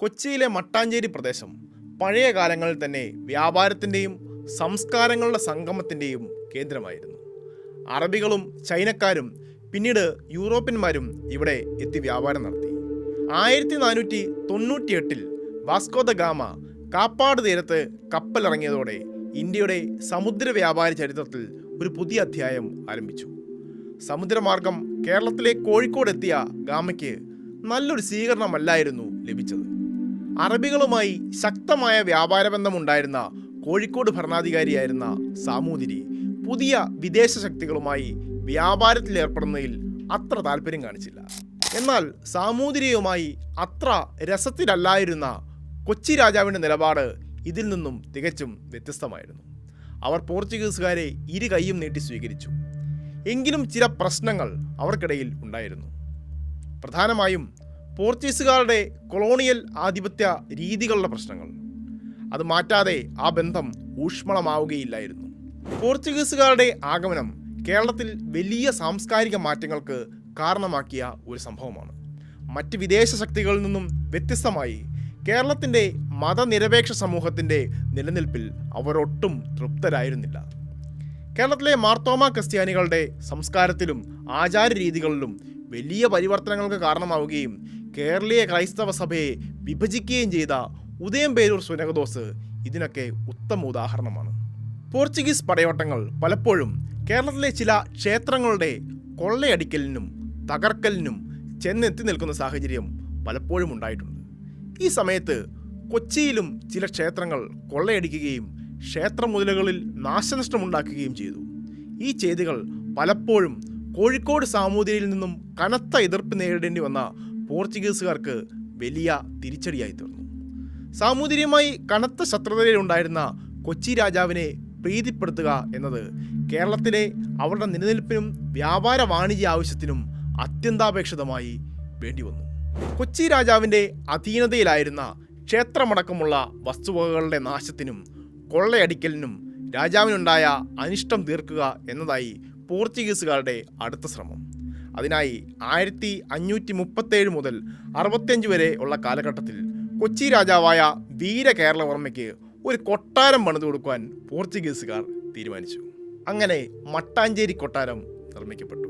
കൊച്ചിയിലെ മട്ടാഞ്ചേരി പ്രദേശം പഴയ കാലങ്ങളിൽ തന്നെ വ്യാപാരത്തിൻ്റെയും സംസ്കാരങ്ങളുടെ സംഗമത്തിൻ്റെയും കേന്ദ്രമായിരുന്നു. അറബികളും ചൈനക്കാരും പിന്നീട് യൂറോപ്യന്മാരും ഇവിടെ എത്തി വ്യാപാരം നടത്തി. 1498 വാസ്കോ ദ ഗാമ കാപ്പാട് തീരത്ത് കപ്പലിറങ്ങിയതോടെ ഇന്ത്യയുടെ സമുദ്ര വ്യാപാര ചരിത്രത്തിൽ ഒരു പുതിയ അധ്യായം ആരംഭിച്ചു. സമുദ്രമാർഗം കേരളത്തിലെ കോഴിക്കോട് എത്തിയ ഗാമയ്ക്ക് നല്ലൊരു സ്വീകരണമല്ലായിരുന്നു ലഭിച്ചത്. അറബികളുമായി ശക്തമായ വ്യാപാരബന്ധമുണ്ടായിരുന്ന കോഴിക്കോട് ഭരണാധികാരിയായിരുന്ന സാമൂതിരി പുതിയ വിദേശ ശക്തികളുമായി വ്യാപാരത്തിൽ ഏർപ്പെടുന്നതിൽ അത്ര താല്പര്യം കാണിച്ചില്ല. എന്നാൽ സാമൂതിരിയുമായി അത്ര രസത്തിലല്ലായിരുന്ന കൊച്ചി രാജാവിൻ്റെ നിലപാട് ഇതിൽ നിന്നും തികച്ചും വ്യത്യസ്തമായിരുന്നു. അവർ പോർച്ചുഗീസുകാരെ ഇരു കൈയും നീട്ടി സ്വീകരിച്ചു. എങ്കിലും ചില പ്രശ്നങ്ങൾ അവർക്കിടയിൽ ഉണ്ടായിരുന്നു. പ്രധാനമായും പോർച്ചുഗീസുകാരുടെ കൊളോണിയൽ ആധിപത്യ രീതികളുടെ പ്രശ്നങ്ങൾ. അത് മാറ്റാതെ ആ ബന്ധം ഊഷ്മളമാവുകയില്ലായിരുന്നു. പോർച്ചുഗീസുകാരുടെ ആഗമനം കേരളത്തിൽ വലിയ സാംസ്കാരിക മാറ്റങ്ങൾക്ക് കാരണമാക്കിയ ഒരു സംഭവമാണ്. മറ്റ് വിദേശ ശക്തികളിൽ നിന്നും വ്യത്യസ്തമായി കേരളത്തിൻ്റെ മതനിരപേക്ഷ സമൂഹത്തിൻ്റെ നിലനിൽപ്പിൽ അവരൊട്ടും തൃപ്തരായിരുന്നില്ല. കേരളത്തിലെ മാർത്തോമ ക്രിസ്ത്യാനികളുടെ സംസ്കാരത്തിലും ആചാരരീതികളിലും വലിയ പരിവർത്തനങ്ങൾക്ക് കാരണമാവുകയും കേരളീയ ക്രൈസ്തവ സഭയെ വിഭജിക്കുകയും ചെയ്ത ഉദയംപേരൂർ സുനകദോസ് ഇതിനൊക്കെ ഉത്തമ ഉദാഹരണമാണ്. പോർച്ചുഗീസ് പടയോട്ടങ്ങൾ പലപ്പോഴും കേരളത്തിലെ ചില ക്ഷേത്രങ്ങളുടെ കൊള്ളയടിക്കലിനും തകർക്കലിനും ചെന്നെത്തി നിൽക്കുന്ന സാഹചര്യം പലപ്പോഴും ഉണ്ടായിട്ടുണ്ട്. ഈ സമയത്ത് കൊച്ചിയിലും ചില ക്ഷേത്രങ്ങൾ കൊള്ളയടിക്കുകയും ക്ഷേത്രമുതലുകളിൽ നാശനഷ്ടമുണ്ടാക്കുകയും ചെയ്തു. ഈ ചെയ്തികൾ പലപ്പോഴും കോഴിക്കോട് സാമൂതിരിയിൽ നിന്നും കനത്ത എതിർപ്പ് നേരിടേണ്ടി വന്ന പോർച്ചുഗീസുകാർക്ക് വലിയ തിരിച്ചടിയായി തീർന്നു. സാമൂതിരിയുമായി കനത്ത ശത്രുതയിലുണ്ടായിരുന്ന കൊച്ചി രാജാവിനെ പ്രീതിപ്പെടുത്തുക എന്നത് കേരളത്തിലെ അവരുടെ നിലനിൽപ്പിനും വ്യാപാര വാണിജ്യ ആവശ്യത്തിനും അത്യന്താപേക്ഷിതമായി വേണ്ടിവന്നു. കൊച്ചി രാജാവിൻ്റെ അധീനതയിലായിരുന്ന ക്ഷേത്രമടക്കമുള്ള വസ്തുവകകളുടെ നാശത്തിനും കൊള്ളയടിക്കലിനും രാജാവിനുണ്ടായ അനിഷ്ടം തീർക്കുക എന്നതായി പോർച്ചുഗീസുകാരുടെ അടുത്ത ശ്രമം. അതിനായി 1537 മുതൽ 65 വരെ ഉള്ള കാലഘട്ടത്തിൽ കൊച്ചി രാജാവായ വീരകേരളവർമ്മയ്ക്ക് ഒരു കൊട്ടാരം പണിതു കൊടുക്കുവാൻ പോർച്ചുഗീസുകാർ തീരുമാനിച്ചു. അങ്ങനെ മട്ടാഞ്ചേരി കൊട്ടാരം നിർമ്മിക്കപ്പെട്ടു.